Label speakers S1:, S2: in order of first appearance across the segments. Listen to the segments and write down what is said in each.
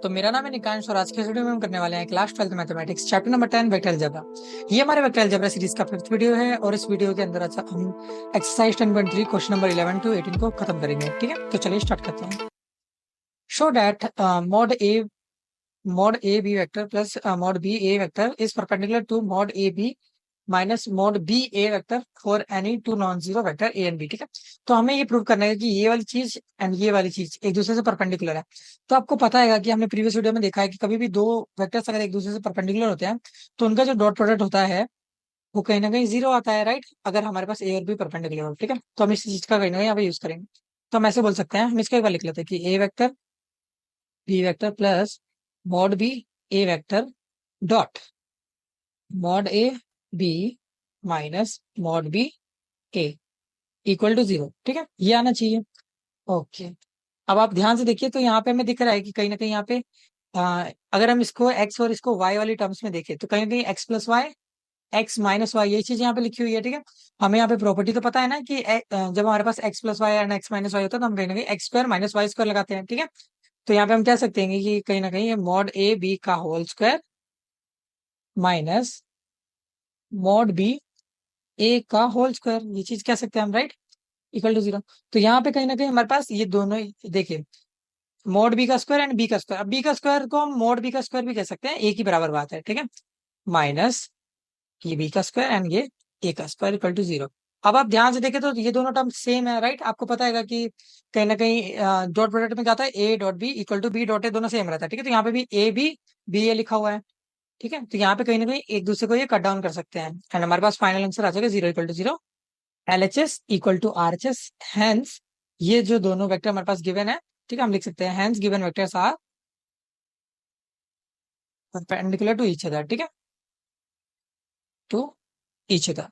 S1: तो मेरा नाम है निकांश और आज के वीडियो में हम करने वाले हैं class 12th mathematics chapter number 10 vector algebra. ये हमारे वेक्टर अलजेब्रा सीरीज का 5th वीडियो है और इस वीडियो के अंदर अच्छा हम एक्सरसाइज 10.3 क्वेश्चन नंबर 11 टू 18 को खत्म करेंगे। ठीक है, तो चलिए स्टार्ट करते हैं। Show that mod a b vector plus mod b a vector is perpendicular to mod a b minus mod b a vector for any two non zero vector a and b। ठीक है, तो हमें ये prove करना है कि ये वाली चीज एंड ये वाली चीज एक दूसरे से परपेंडिकुलर है। तो आपको पता है कि हमने प्रीवियस वीडियो में देखा है कि कभी भी दो वेक्टर्स अगर एक दूसरे से परपेंडिकुलर होते हैं तो उनका जो डॉट प्रोडक्ट होता है वो कहीं ना कहीं जीरो आता है, राइट, अगर हमारे पास ए और बी परपेंडिकुलर हो। ठीक है, तो हम इस चीज का कहीं ना कहीं यहाँ पे यूज करेंगे। तो हम ऐसे बोल सकते हैं, हम इसका एक बार लिख लेते हैं कि A vector B vector plus mod B A vector dot mod A B minus mod B A equal to zero. ठीक है, ये आना चाहिए। ओके, अब आप ध्यान से देखिए तो यहाँ पे हमें दिख रहा है कि कहीं ना कहीं यहाँ पे अगर हम इसको एक्स और इसको वाई वाली टर्म्स में देखें तो कहीं ना कहीं x plus y x minus y ये चीज यहाँ पे लिखी हुई है। ठीक है, हमें यहाँ पे प्रॉपर्टी तो पता है ना कि जब हमारे पास X plus Y and X minus Y होता है तो हम कहीं ना कहीं X square minus Y square लगाते हैं। ठीक है, तो यहाँ पे हम कह सकते हैं कि कहीं ना कहीं ये मॉड ए बी का whole square minus mod B A का होल स्क्वायर, ये चीज कह सकते हैं हम, राइट, इक्वल टू जीरो। तो यहाँ पे कहीं ना कहीं हमारे पास ये दोनों देखिए मोड बी का स्क्वायर एंड बी का स्क्वायर। अब बी का स्क्वायर को हम मोड बी का स्क्वायर भी कह सकते हैं, एक ही बराबर बात है। ठीक है, माइनस ये बी का स्क्वायर एंड ये ए का स्क्वायर इक्वल टू जीरो। अब आप ध्यान से देखें तो ये दोनों टर्म सेम है, राइट, आपको पता है कि कहीं ना कहीं डॉट प्रोडक्ट में क्या होता है, ए dot b equal to b dot a, दोनों सेम रहता है। ठीक है, तो यहाँ पे भी ए बी ए लिखा हुआ है। ठीक है, तो यहाँ पे कहीं ना कहीं एक दूसरे को ये कट डाउन कर सकते हैं एंड हमारे पास फाइनल आंसर आ जाएगा zero equal to zero, LHS equal to RHS। Hence ये जो दोनों वेक्टर हमारे पास गिवन है, ठीक है, हम लिख सकते हैं hence given vectors are perpendicular to each other. ठीक है, टू ईच अदर,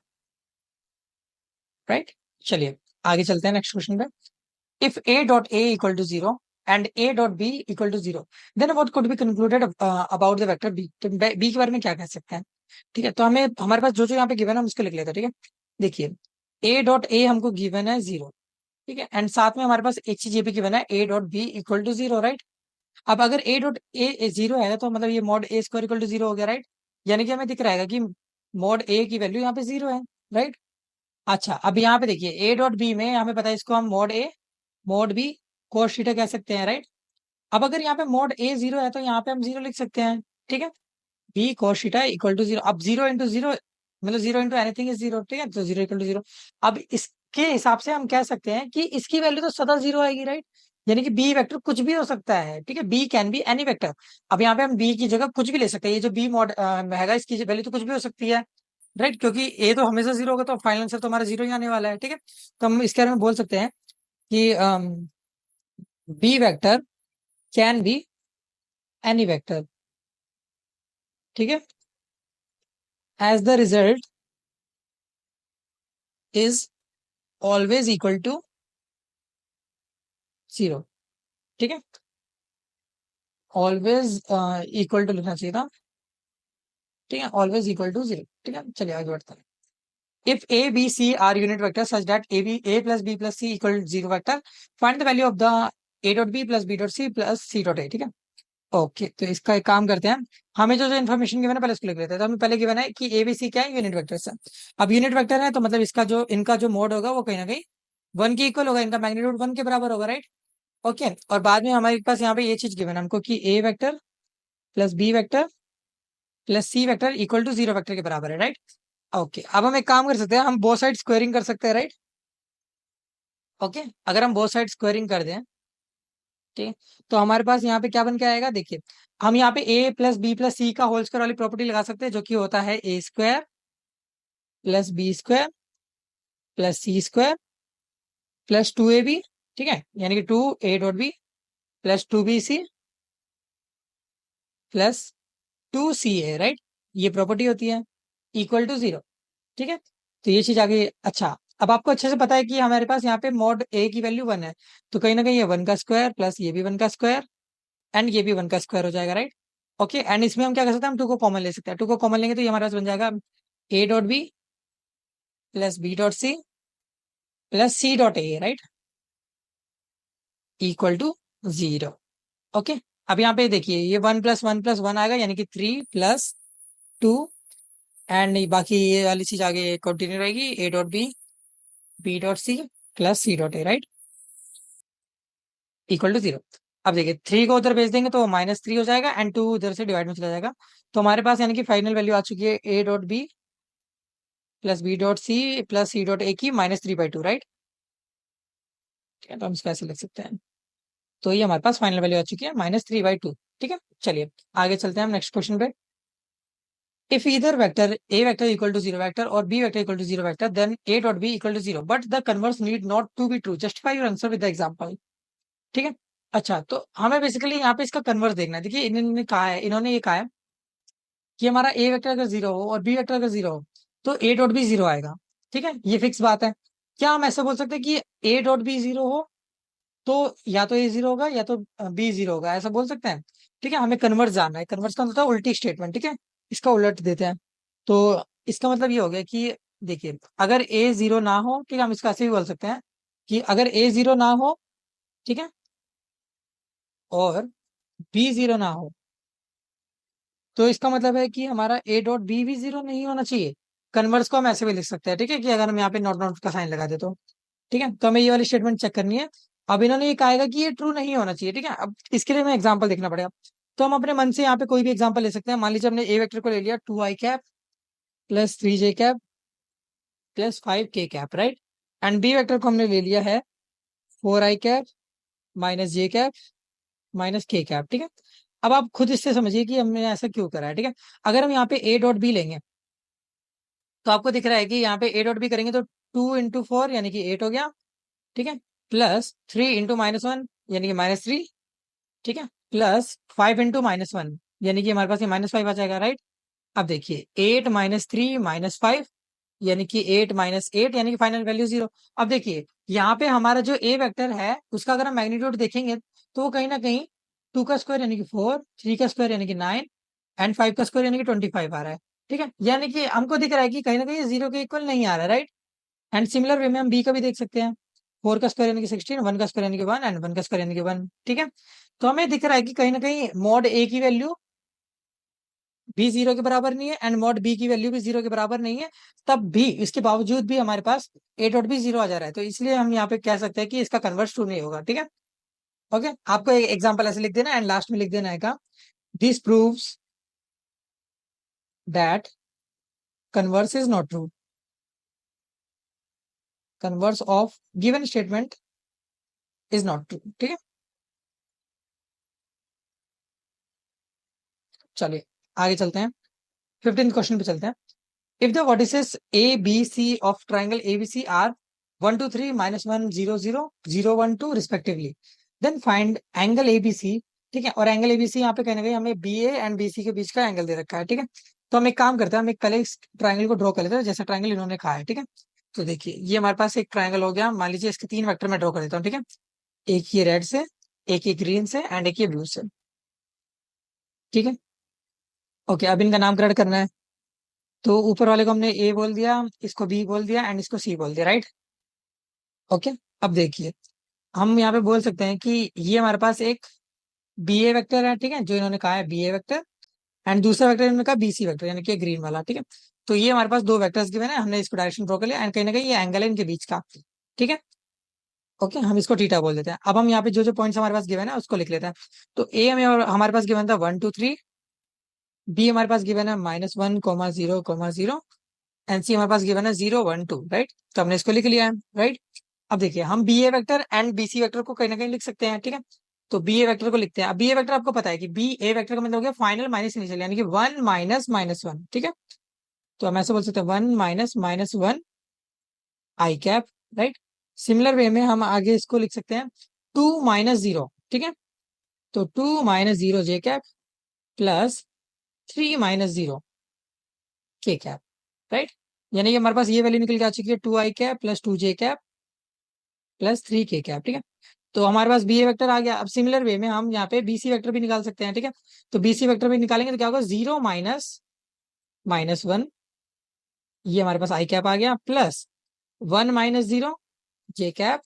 S1: राइट। चलिए आगे चलते हैं नेक्स्ट क्वेश्चन पे। If a dot a equal to zero and a dot b equal to zero then what could be concluded about the vector b। तो b के बारे में क्या कह सकते हैं। ठीक है, तो हमें हमारे पास जो जो यहाँ पे गिवन है हम उसको लिख लेते हैं। ठीक है, देखिए a डॉट a हमको गिवन है जीरो, ठीक है, एंड साथ में हमारे पास एक चीज ये भी गिवन है a dot b equal to zero, right. अब अगर a डॉट a जीरो है तो मतलब ये mod a square equal to zero हो गया, राइट, यानी कि हमें दिख रहा है कि मॉड a की वैल्यू यहाँ पे जीरो है, राइट। अच्छा, अब यहाँ पे देखिए a डॉट b में हमें पता है इसको हम mod a mod b cos theta कह सकते हैं, राइट। अब अगर यहाँ पे मॉड a जीरो है तो यहाँ पे हम जीरो लिख सकते हैं। ठीक है, b cos theta equal to zero. अब जीरो इंटू जीरो मतलब zero into anything is zero. ठीक है, तो जीरो इक्वल टू जीरो। अब इसके हिसाब से हम कह सकते हैं कि इसकी वैल्यू तो सदा जीरो आएगी, राइट, यानी कि बी वेक्टर कुछ भी हो सकता है। ठीक है, b can be any vector. अब यहाँ पे हम बी की जगह कुछ भी ले सकते हैं, ये जो बी मॉड है इसकी वैल्यू तो कुछ भी हो सकती है, राइट, क्योंकि ए तो हमेशा जीरो होगा तो फाइनल आंसर तो हमारा जीरो ही आने वाला है। ठीक है, तो हम इसके बारे में बोल सकते हैं कि b vector can be any vector. ठीक है, as the result is always equal to zero. ठीक है, ऑलवेज इक्वल टू लिखना चाहिए था। ठीक है, ऑलवेज इक्वल टू जीरो। ठीक है, चलिए आगे बढ़ते हैं। If a B C are unit vector such that a plus b plus c equal zero vector find the value of the a dot B plus b dot c plus c dot a. ठीक है, okay, तो इसका एक काम करते हैं, हमें जो जो इन्फॉर्मेशन गिवन है पहले उसको लिख लेते हैं। तो हमें पहले गिवन है कि ए बी सी क्या है, यूनिट वेक्टर है। अब यूनिट वेक्टर है तो मतलब इसका जो इनका जो मोड होगा वो कहीं ना कहीं वन के इक्वल होगा, इनका मैग्नीट्यूड वन के बराबर होगा, राइट। ओके, और बाद में हमारे पास यहाँ पे ये चीज गिवन है हमको कि A vector plus B vector plus C vector equal to zero vector के बराबर है, राइट। ओके, अब हम एक काम कर सकते हैं, हम बोथ साइड स्क्वायरिंग कर सकते हैं, राइट। ओके, अगर हम बोथ साइड स्क्वायरिंग कर दें, ठीक है, तो हमारे पास यहाँ पे क्या बन के आएगा, देखिए हम यहाँ पे ए प्लस बी प्लस सी का होल स्क्वायर वाली प्रॉपर्टी लगा सकते हैं जो कि होता है A square plus B square plus C square plus two A B. ठीक है, यानी कि two A dot B plus two B C plus two C A, right, ये प्रॉपर्टी होती है इक्वल टू जीरो। ठीक है, तो ये चीज आगे। अच्छा, अब आपको अच्छे से पता है कि हमारे पास यहाँ पे मॉड ए की वैल्यू वन है, तो कहीं ना कहीं ये वन का स्क्वायर प्लस ये भी वन का स्क्वायर एंड ये भी वन का स्क्वायर हो जाएगा, राइट। ओके, एंड इसमें हम क्या कर सकते हैं, हम टू को कॉमन ले सकते हैं। टू को कॉमन लेंगे तो ये हमारे पास बन जाएगा a dot B plus b dot c plus c dot a, right, equal to zero. Okay, अब यहाँ पे देखिए ये 1 + 1 + 1 आएगा, यानी कि 3 + 2, एंड बाकी ये वाली चीज आगे कंटिन्यू रहेगी, A.B, B.C plus C.A, right, equal to 0। अब देखिए 3 को उधर भेज देंगे तो -3 हो जाएगा, एंड 2 उधर से डिवाइड में चला जाएगा। तो हमारे पास यानी कि फाइनल वैल्यू आ चुकी है A.B plus B.C plus C.A की -3/2, राइट। तो हम इसको ऐसे लिख सकते हैं। तो ये हमारे पास फाइनल वैल्यू आ चुकी है -3/2। ठीक है, चलिए आगे चलते हैं हम नेक्स्ट क्वेश्चन पे। If either vector A vector equal to 0 vector or B vector equal to 0 vector, then A dot B equal to 0. But the converse need not to be true. Justify your answer with the example. ठीक है। अच्छा, तो हमें basically यहाँ पे इसका converse देखना है। देखिए इन्होंने ये कहा है कि हमारा ए वेक्टर अगर 0 हो और बी वेक्टर अगर 0 हो तो ए डॉट बी 0 आएगा। ठीक है, ये फिक्स बात है। क्या हम ऐसे बोल सकते हैं कि ए डॉट बी 0 हो तो या तो ए 0 होगा या तो बी 0 होगा, ऐसा बोल सकते हैं। ठीक है, हमें कन्वर्स जानना है। कन्वर्स का मतलब उल्टी स्टेटमेंट। ठीक है, इसका उलट देते हैं। तो इसका मतलब ये हो गया कि देखिए अगर ए 0 ना हो, ठीक है, हम इसका ऐसे भी बोल सकते हैं कि अगर ए 0 ना हो, ठीक है, और बी 0 ना हो, तो इसका मतलब है कि हमारा ए डॉट बी भी 0 नहीं होना चाहिए। कन्वर्स को हम ऐसे भी लिख सकते हैं, ठीक है, कि अगर हम यहाँ पे नॉट नॉट का साइन लगा दे तो। ठीक है, तो हमें ये वाली स्टेटमेंट चेक करनी है। अब इन्होंने ये कहा कि ये ट्रू नहीं होना चाहिए। ठीक है, अब इसके लिए हमें एग्जाम्पल देखना पड़ेगा। तो हम अपने मन से यहाँ पे कोई भी एग्जाम्पल ले सकते हैं। मान लीजिए हमने ए वेक्टर को ले लिया 2i cap plus 3j cap plus 5k cap, right. And b vector को हमने ले लिया है 4i cap -j cap -k cap. ठीक है, अब आप खुद इससे समझिए कि हमने ऐसा क्यों करा है। ठीक है, अगर हम यहाँ पे ए डॉट बी लेंगे तो आपको दिख रहा है कि यहाँ पे ए डॉट बी करेंगे तो 2 × 4 यानी कि 8 हो गया। ठीक है, प्लस 3 × -1 यानी कि -3। ठीक है, प्लस 5 × -1 यानी कि हमारे पास ये -5 आ जाएगा, राइट। अब देखिए 8 -3 -5 यानी कि 8 - 8 यानी कि फाइनल वैल्यू 0। अब देखिए यहाँ पे हमारा जो ए वेक्टर है उसका अगर हम मैग्नीट्यूड देखेंगे तो वो कहीं ना कहीं 2 का स्क्वायर यानी कि 4, 3 का स्क्वायर यानी कि 9 एंड 5 का स्क्वायर यानी कि 25 आ रहा है। ठीक है, यानी कि हमको दिख रहा है कि कहीं ना कहीं 0 के इक्वल नहीं आ रहा है, राइट। एंड सिमिलर वे में हम बी का भी देख सकते हैं। 4 का स्क्वायर यानी कि 16, 1 का स्क्वायर यानी कि 1 एंड 1 का स्क्वायर यानी कि 1। ठीक है, तो हमें दिख रहा है कि कहीं ना कहीं मॉड ए की वैल्यू भी 0 के बराबर नहीं है एंड मॉड बी की वैल्यू भी 0 के बराबर नहीं है। तब भी इसके बावजूद भी हमारे पास ए डॉट भी 0 आ जा रहा है, तो इसलिए हम यहाँ पे कह सकते हैं कि इसका कन्वर्स ट्रू नहीं होगा। ठीक है, ओके, आपको एक एग्जांपल ऐसे लिख देना एंड लास्ट में लिख देना है का this proves that converse is not true. Converse of given statement is not true. ठीक है, चलिए आगे चलते हैं। 15th क्वेश्चन पे चलते हैं। If the vertices A B C of triangle ABC are 1 2 3 -1 0 0 0 1 2 respectively, then find angle ABC. ठीक है, और एंगल एबीसी यहाँ पे कहने गए हमें B A and B C के बीच का एंगल दे रखा है। ठीक है, तो हम एक काम करते हैं, हम एक पहले इस ट्राइंगल को ड्रॉ कर लेते हैं जैसा ट्राइंगल इन्होंने कहा है। ठीक है, तो देखिए ये हमारे पास एक ट्राइंगल हो गया। मान लीजिए इसके 3 वेक्टर में ड्रॉ कर देता हूँ। ठीक है, एक ये रेड से, एक ये ग्रीन से एंड एक ये ब्लू से। ठीक है, ओके, अब इनका नामकरण करना है। तो ऊपर वाले को हमने ए बोल दिया, इसको बी बोल दिया एंड इसको सी बोल दिया, राइट। ओके, अब देखिए हम यहाँ पे बोल सकते हैं कि ये हमारे पास एक बी ए वेक्टर है। ठीक है, जो इन्होंने कहा है बी ए वेक्टर, एंड दूसरा वेक्टर इन्होंने कहा बी सी वेक्टर यानी कि ग्रीन वाला। ठीक है, तो ये हमारे पास दो वेक्टर्स गिवन है, हमने इसको डायरेक्शन ड्रॉ कर लिया एंड कहीं ना कहीं ये एंगल है इनके बीच का। ठीक है, ओके, हम इसको थीटा बोल देते हैं। अब हम यहाँ पे जो जो पॉइंट्स हमारे पास गिवन है उसको लिख लेते हैं। तो ए हमें हमारे पास गिवन था 1 2 3, बी हमारे पास गिवन है -1 0 0 एंड सी हमारे पास गिवन है 0 1 2, राइट। तो हमने इसको लिख लिया है, राइट। अब देखिए हम B A vector and B C vector को कहीं ना कहीं लिख सकते हैं। ठीक है, तो बी ए वेक्टर को लिखते हैं। अब बी ए वेक्टर आपको पता है कि बी ए वेक्टर का मतलब हो गया फाइनल माइनस इनिशियल यानी कि 1 -1। ठीक है, तो हम ऐसे बोल सकते हैं 1 -1 आई कैप, राइट। सिमिलर वे में हम आगे इसको लिख सकते हैं 2 - 0। ठीक है, तो 2 - 0 j कैप प्लस 3 - 0 के कैप, राइट। यानी कि हमारे पास ये वैल्यू निकल के आ चुकी है 2i cap plus 2j cap plus 3k cap. ठीक है, तो हमारे पास बी ए वेक्टर आ गया। अब सिमिलर वे में हम यहाँ पे बी सी वेक्टर भी निकाल सकते हैं। ठीक है, तो बी सी वेक्टर भी निकालेंगे तो क्या होगा 0 -1, ये हमारे पास आई कैप आ गया प्लस 1 - 0 j कैप।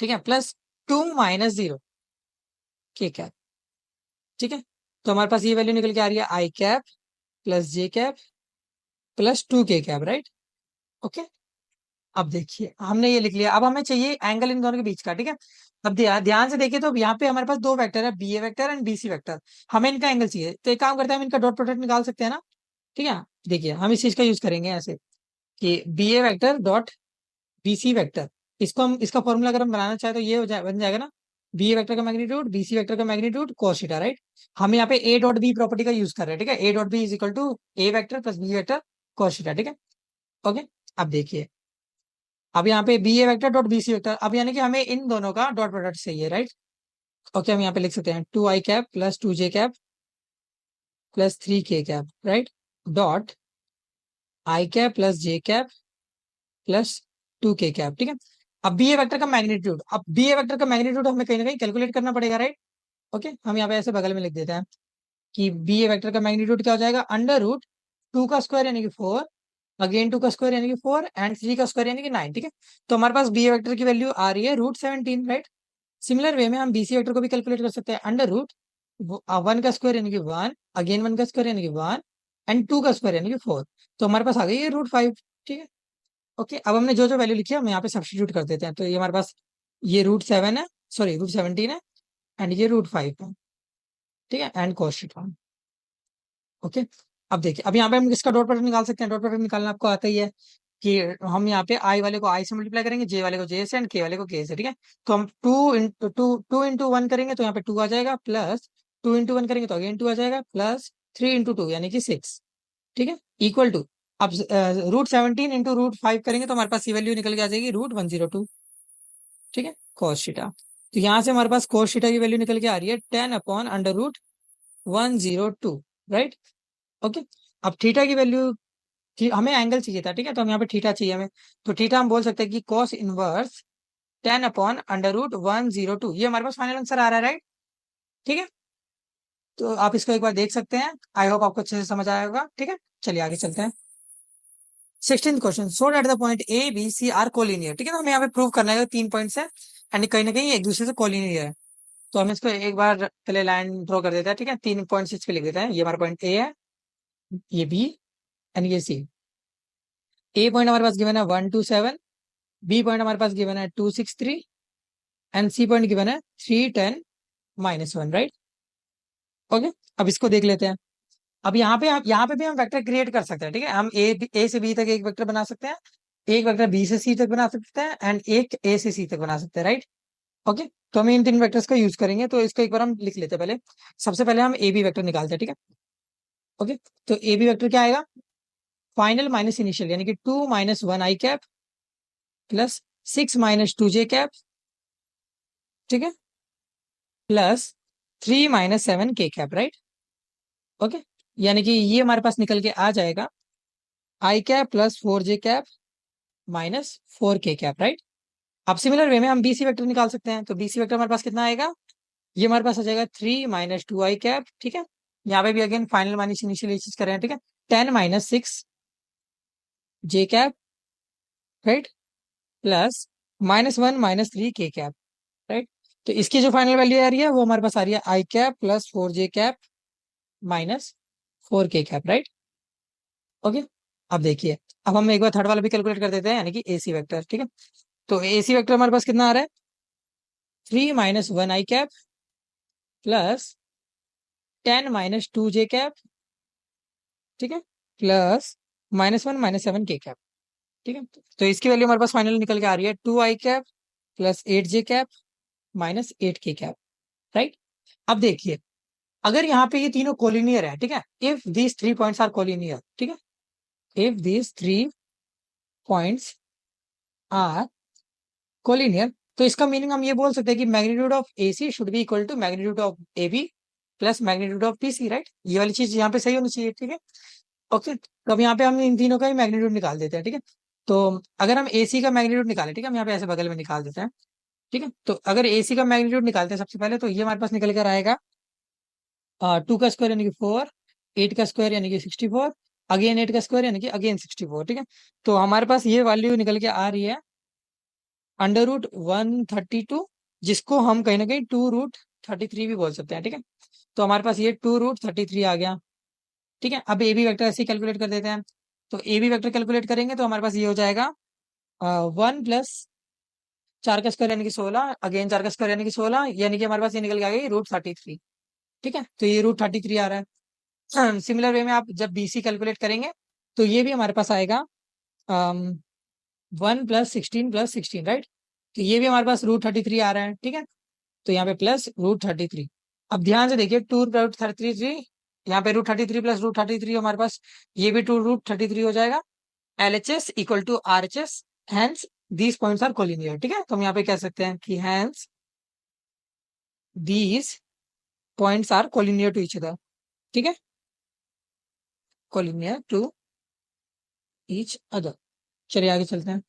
S1: ठीक है, प्लस 2 - 0 के कैप। ठीक है। तो हमारे पास ये वैल्यू निकल के आ रही है I cap plus J cap plus 2k cap, right. Okay. अब देखिए हमने ये लिख लिया, अब हमें चाहिए एंगल इन दोनों के बीच का, ठीक है। अब ध्यान से देखिए, तो यहाँ पे हमारे पास दो वेक्टर है, B A vector and B C vector. हमें इनका एंगल चाहिए, तो एक काम करते हैं, हम इनका डॉट प्रोडक्ट निकाल सकते हैं ना। ठीक है। देखिए हम इस चीज का यूज करेंगे ऐसे कि B A vector dot B C vector, इसको हम इसका फॉर्मूला अगर हम बनाना चाहे तो ये बन जाएगा ना, बी ए वेक्टर का मैग्नीट्यूड बी सी वेक्टर का मैग्नीट्यूड cos थीटा, राइट। हम यहाँ पे ए डॉट बी प्रॉपर्टी का यूज कर रहे हैं, ठीक है। ए dot B is equal to A vector plus B vector cos theta, ठीक है। ओके। अब देखिए, अब यहाँ पे B A vector dot B C vector, अब यानी कि हमें इन दोनों का डॉट प्रोडक्ट चाहिए, राइट। ओके, हम यहाँ पे लिख सकते हैं 2i cap plus 2j cap plus 3k cap, right. Dot I cap plus J cap plus 2k cap, ठीक है। अब बी ए वेक्टर का मैग्नीट्यूड, अब बी ए वेक्टर का मैग्नीट्यूड हमें कहीं ना कहीं कैलकुलेट करना पड़ेगा, राइट। ओके, हम यहाँ पे ऐसे बगल में लिख देते हैं कि बी ए वेक्टर का मैग्नीट्यूड क्या हो जाएगा, अंडर रूट 2 का स्क्वायर यानी कि 4, अगेन 2 का स्क्वायर यानी कि 4 एंड 3 का स्क्वायर यानी कि 9, ठीक है। तो हमारे पास बी ए वेक्टर की वैल्यू आ रही है √17, राइट। सिमिलर वे में हम बी सी वेक्टर को भी कैलकुलेट कर सकते हैं, अंडर रूट 1 का स्क्वायर यानी कि 1, अगेन 1 का स्क्वायर यानी कि 1 एंड 2 का स्क्वायर यानी कि 4। तो हमारे पास आ गई है √5, ठीक है। ओके, अब हमने जो जो वैल्यू लिखी है हम यहाँ पे सब्स्टिट्यूट कर देते हैं, तो ये हमारे पास ये √7 है, सॉरी √17 है एंड ये √5 है, ठीक है, एंड cos थीटा। ओके। अब देखिए, अब यहाँ पे हम इसका डॉट प्रोडक्ट निकाल सकते हैं, डॉट प्रोडक्ट निकालना आपको आता ही है कि हम यहाँ पे आई वाले को आई से मल्टीप्लाई करेंगे, जे वाले को जे से एंड के वाले को के से, ठीक है। तो हम टू इंटू वन करेंगे तो यहाँ पे 2 आ जाएगा, प्लस 2 इंटू 1 करेंगे तो अगेन 2 आ जाएगा, प्लस 3 इंटू 2 यानी कि 6, ठीक है, इक्वल टू, अब √17 इंटू √5 करेंगे तो हमारे पास ये वैल्यू निकल के आ जाएगी √102, ठीक है, cos थीटा। तो यहाँ से हमारे पास cos थीटा की वैल्यू निकल के आ रही है 10/√102, राइट। ओके। अब थीटा की वैल्यू, हमें एंगल चाहिए था, ठीक है, तो हम यहाँ पे थीटा चाहिए हमें, तो थीटा हम बोल सकते हैं कि cos इनवर्स 10/√102, ये हमारे पास फाइनल आंसर आ रहा है, राइट। ठीक है। तो आप इसको एक बार देख सकते हैं, आई होप आपको अच्छे से समझ आया होगा, ठीक है। चलिए आगे चलते हैं। 16th question, so that the point A B C are collinear, ठीक है। तो हमें यहाँ पे प्रूव करना है 3 पॉइंट्स है एंड कहीं ना कहीं एक दूसरे से कोलिनियर है। तो हम इसको एक बार पहले लाइन ड्रॉ कर देते हैं, ठीक है। 3 पॉइंट्स इस पे लिख देते हैं, ये हमारा पॉइंट ए है, ये बी एंड ये सी। ए पॉइंट हमारे पास गिवन है 127, बी पॉइंट हमारे पास गिवन है 263 एंड सी पॉइंट गिवन है 310-1, राइट। ओके। अब इसको देख लेते हैं। अब यहाँ पे भी हम वेक्टर क्रिएट कर सकते हैं, ठीक है। हम ए से बी तक एक वेक्टर बना सकते हैं, एक वेक्टर बी से सी तक बना सकते हैं एंड एक ए से सी तक बना सकते हैं, राइट। ओके। तो हम इन 3 वेक्टर्स का यूज करेंगे, तो इसको एक बार हम लिख लेते हैं पहले। सबसे पहले हम ए बी वेक्टर निकालते हैं, ठीक है। ओके। तो ए बी वेक्टर क्या आएगा, फाइनल माइनस इनिशियल यानी कि 2-1 i cap plus 6-2j cap, ठीक है, plus 3-7k cap, right. Okay. यानी कि ये हमारे पास निकल के आ जाएगा i cap plus 4j cap minus 4k cap, right. अब सिमिलर वे में हम बी सी वेक्टर निकाल सकते हैं, तो बी सी वेक्टर हमारे पास कितना आएगा, ये हमारे पास आ जाएगा 3-2i कैप, ठीक है। यहाँ पे भी अगेन फाइनल माइनस इनिशियल चीज कर रहे हैं, ठीक है, 10-6j cap, right, plus -1-3k cap, right. तो इसकी जो फाइनल वैल्यू आ रही है वो हमारे पास आ रही है i cap plus 4j cap minus 4k cap, right. Okay. अब देखिए, अब हम एक बार थर्ड वाला भी कैलकुलेट कर देते हैं, यानी कि ए सी वेक्टर, ठीक है। तो ए सी वेक्टर हमारे पास कितना आ रहा है, 3-1 i cap plus 10-2j cap, ठीक है, प्लस -1-7k कैप, ठीक है। तो इसकी वैल्यू हमारे पास फाइनल निकल के आ रही है 2i cap plus 8j cap minus 8k cap, right. अब देखिए, अगर यहाँ पे ये तीनों कोलिनियर है, ठीक है, if these 3 points are collinear, ठीक है, if these 3 points are collinear, तो इसका मीनिंग हम ये बोल सकते हैं कि magnitude of A C should be equal to magnitude of A B plus magnitude of B C, right. ये वाली चीज यहाँ पे सही होनी चाहिए, ठीक है। ओके। तो अब यहाँ पे हम इन तीनों का ही मैग्नीट्यूड निकाल देते हैं, ठीक है। तो अगर हम ए सी का मैग्नीट्यूड निकालें, ठीक है, हम यहाँ पे ऐसे बगल में निकाल देते हैं, ठीक है। तो अगर ए सी का मैग्नीट्यूड निकालते हैं सबसे पहले, तो ये हमारे पास निकल कर आएगा 2 का स्क्वायर यानी कि 4, 8 का स्क्वायर यानी कि 64, अगेन 8 का स्क्वायर यानी कि अगेन 64, ठीक है। तो हमारे पास ये वैल्यू निकल के आ रही है √132, जिसको हम कहीं ना कहीं 2 33 भी बोल सकते हैं, ठीक है। तो हमारे पास ये 2√33 आ गया, ठीक है। अब ए बी वेक्टर ऐसे कैलकुलेट कर देते हैं। तो ए बी वेक्टर कैलकुलेट करेंगे तो हमारे पास ये हो जाएगा 1 + 4 का स्क्वायर यानी कि 16, अगेन 4 का स्क्वायर यानी कि 16, यानी कि हमारे पास ये निकल के आ गई √33, ठीक है। तो ये √33 आ रहा है। सिमिलर वे में आप जब BC कैलकुलेट करेंगे तो ये भी हमारे पास आएगा 1 + 16 + 16, राइट। तो ये भी हमारे पास √33 आ रहा है, ठीक है। तो यहाँ पे प्लस √33। अब ध्यान से देखिए 2√33, यहाँ पे √33 + √33 हमारे पास, ये भी 2√33 हो जाएगा। LHS equal to RHS, hence these points are collinear, ठीक है। तो हम यहाँ पे कह सकते हैं कि hence these points are collinear to each other, ठीक है, कोलिनियर टू ईच अदर। चलिए आगे चलते हैं।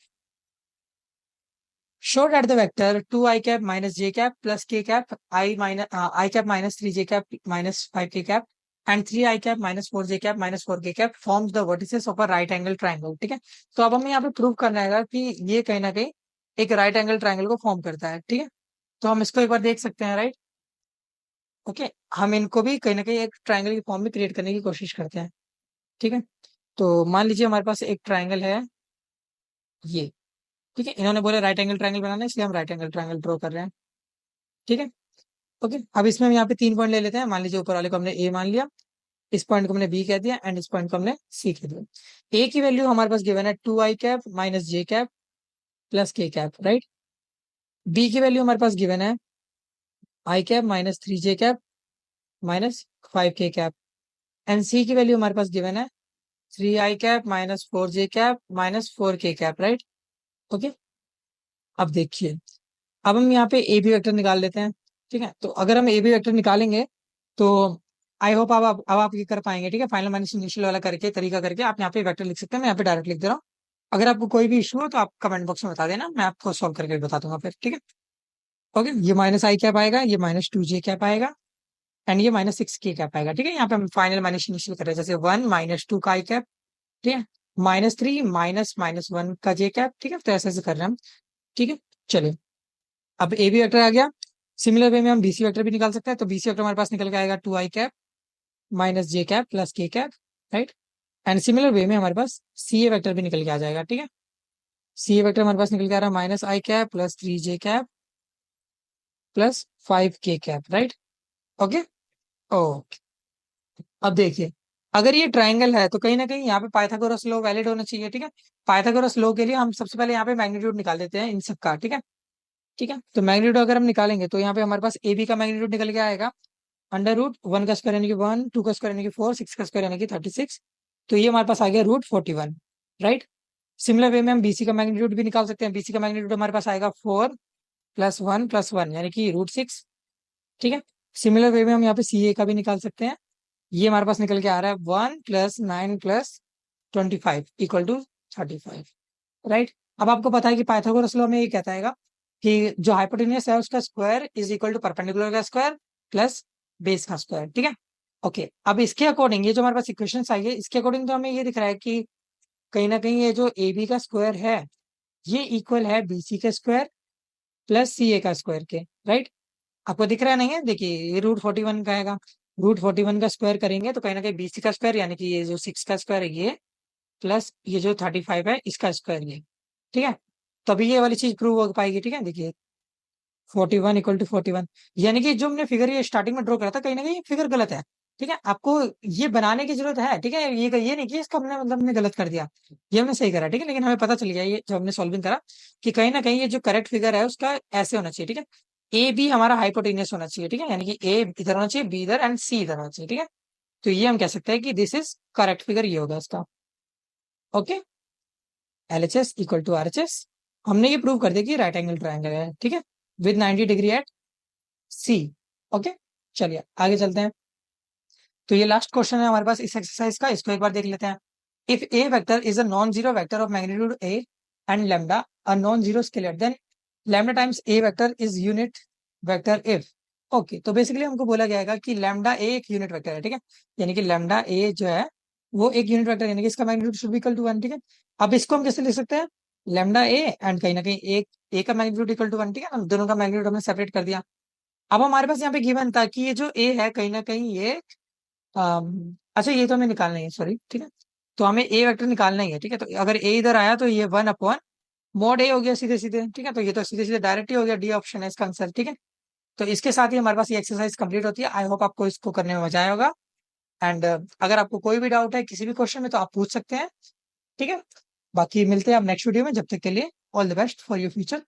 S1: Show that the vector 2 I cap minus j cap plus k cap I cap minus 3 j cap minus 5 k cap and 3 I cap minus 4 j cap minus 4 k cap forms the vertices of a right angle triangle, ठीक है। तो अब हमें यहाँ पे prove करना है कि ये कहीं ना कहीं एक राइट एंगल ट्राइंगल को फॉर्म करता है, ठीक है। तो हम इसको एक बार देख सकते हैं, राइट। ओके, हम इनको भी कहीं ना कहीं एक ट्राइंगल की फॉर्म में क्रिएट करने की कोशिश करते हैं, ठीक है। तो मान लीजिए हमारे पास एक ट्राइंगल है ये, ठीक है। इन्होंने बोले राइट एंगल ट्राइंगल बनाना है, इसलिए हम राइट एंगल ट्राइंगल ड्रॉ कर रहे हैं, ठीक है। ओके, अब इसमें हम यहाँ पे 3 पॉइंट ले लेते हैं। मान लीजिए ऊपर वाले को हमने ए मान लिया, इस पॉइंट को हमने बी कह दिया एंड इस पॉइंट को हमने सी कह दिया। ए की वैल्यू हमारे पास गिवन है 2 I cap minus J cap plus K cap, right. B की वैल्यू हमारे पास गिवन है I cap minus 3 J cap minus 5 के कैप एंड सी की वैल्यू हमारे पास गिवन है 3 I cap minus 4 J cap minus 4 के कैप, राइट। ओके, अब देखिए, अब हम यहाँ पे ए बी वेक्टर निकाल लेते हैं, ठीक है। तो अगर हम ए बी वेक्टर निकालेंगे तो आई होप अब आप ये कर पाएंगे, ठीक है। फाइनल माइनस इनिशियल वाला करके तरीका करके आप यहाँ पे वेक्टर लिख सकते हैं। मैं यहाँ पे डायरेक्ट लिख दे रहा हूँ। अगर आपको कोई भी इशू हो तो आप कमेंट बॉक्स में बता देना, मैं आपको सॉल्व करके भी बता दूंगा फिर, ठीक है। ओके, ये माइनस आई कैप आएगा, ये माइनस 2 जे कैप आएगा एंड ये माइनस 6 के कैप आएगा, ठीक है। यहाँ पे हम फाइनल माइनस इनिशियल कर रहे हैं, जैसे 1 -2 का आई कैप, ठीक है, -3 -1 का जे कैप, ठीक है। तो ऐसे ऐसे कर रहे हैं हम, ठीक है। चलिए, अब ए बी वेक्टर आ गया। सिमिलर वे में हम BC वेक्टर भी निकाल सकते हैं। तो BC वेक्टर हमारे पास निकल के आएगा 2 I cap minus J cap plus K cap, right. And similar way में हमारे पास CA वेक्टर भी निकल के आ जाएगा, ठीक है। CA वेक्टर हमारे पास निकल के आ रहा है -I cap plus 3 J cap plus 5 के कैप, राइट। Okay, okay. अब देखिए, अगर ये ट्राइंगल है तो कहीं ना कहीं यहाँ पे पाइथागोरस लॉ वैलिड होना चाहिए, ठीक है। पाइथागोरस लॉ के लिए हम सबसे पहले यहाँ पे मैग्नीट्यूड निकाल देते हैं इन सब का, ठीक है। ठीक है, तो मैग्नीट्यूड अगर हम निकालेंगे तो यहाँ पे हमारे पास AB का मैग्नीट्यूड निकल के आएगा √1 का स्क्वायर यानी कि 1, 2 का स्क्वायर यानी कि 4, 6 का स्क्वायर यानी कि 36। तो ये हमारे पास आ गया √41, राइट। सिमिलर वे में हम BC का मैग्नीट्यूड भी निकाल सकते हैं। BC का मैग्नीट्यूड हमारे पास आएगा 4 + 1 + 1 यानी कि √6, ठीक है। सिमिलर वे में हम यहाँ पे CA का भी निकाल सकते हैं। ये हमारे पास निकल के आ रहा है 1 + 9 + 25 = 35, राइट। अब आपको पता है कि पाइथागोरस लॉ में ये कहता है कि जो हाइपोटेन्यूस है उसका square is equal to perpendicular का स्क्वायर प्लस बेस का स्क्वायर, ठीक है। ओके, अब इसके अकॉर्डिंग ये जो हमारे पास इक्वेशन आई है इसके अकॉर्डिंग तो हमें ये दिख रहा है कि कहीं ना कहीं ये जो AB का स्क्वायर है ये इक्वल है BC के स्क्वायर प्लस CA का स्क्वायर के, राइट। आपको दिख रहा नहीं है, देखिए ये √41 का आएगा। √41 का स्क्वायर करेंगे तो कहीं ना कहीं BC का स्क्वायर यानी कि ये जो 6 का स्क्वायर है ये प्लस ये जो 35 है इसका स्क्वायर ये, ठीक है। तभी ये वाली चीज प्रूव हो पाएगी, ठीक है। देखिए 41 = 41, यानी कि जो हमने फिगर ये स्टार्टिंग में ड्रॉ करा था कहीं ना कहीं फिगर गलत है, ठीक है। आपको ये बनाने की जरूरत है, ठीक है। ये नहीं कि इसका हमने मतलब हमने गलत कर दिया, ये हमने सही करा, ठीक है। लेकिन हमें पता चल गया ये जब हमने सॉल्विंग करा कि कहीं ना कहीं ये जो करेक्ट फिगर है उसका ऐसे होना चाहिए, ठीक है। ए बी हमारा हाइपोटेनियस होना चाहिए, ठीक है, यानी कि ए इधर होना चाहिए, बी इधर एंड सी इधर होना चाहिए, ठीक है। तो ये हम कह सकते हैं कि दिस इज करेक्ट फिगर, ये होगा इसका। ओके, LHS = RHS, हमने ये प्रूव कर दिया कि राइट एंगल ट्राइंगल है, ठीक है, with 90 degree at C. Okay, चलिए आगे चलते हैं। तो ये लास्ट क्वेश्चन है हमारे पास इस एक्सरसाइज का, इसको एक बार देख लेते हैं। If A vector is a non zero vector of magnitude A and lambda a non zero scalar, then lambda times A vector is unit vector if. Okay, तो बेसिकली हमको बोला गया कि लैम्डा ए एक यूनिट वेक्टर है, ठीक है। यानी कि लैम्डा ए जो है वो एक यूनिट वेक्टर, यानी कि इसका magnitude should be equal to 1, ठीक है। अब इसको हम कैसे लिख सकते हैं, लैम्डा ए एंड कहीं ना कहीं एक ए का मैग्नीट्यूड इक्वल टू 1, ठीक है ना, दोनों का मैग्नीट्यूड हमने सेपरेट कर दिया। अब हमारे पास यहाँ पे गिवन था कि ये जो ए है कहीं ना कहीं ये अच्छा ये तो हमें निकालना ही है, सॉरी, ठीक है। तो हमें ए वेक्टर निकालना ही है, ठीक है। तो अगर ए इधर आया तो ये 1/, मॉड ए हो गया सीधे सीधे, ठीक है। तो ये तो सीधे सीधे डायरेक्ट ही हो गया, डी ऑप्शन है इसका आंसर, ठीक है। तो इसके साथ ही हमारे पास ये एक्सरसाइज कंप्लीट होती है। आई होप आपको इसको करने में मजा आया होगा। एंड अगर आपको कोई भी डाउट है किसी भी क्वेश्चन में तो आप पूछ सकते हैं, ठीक है। बाकी मिलते हैं आप नेक्स्ट वीडियो में, जब तक के लिए all the best for your future.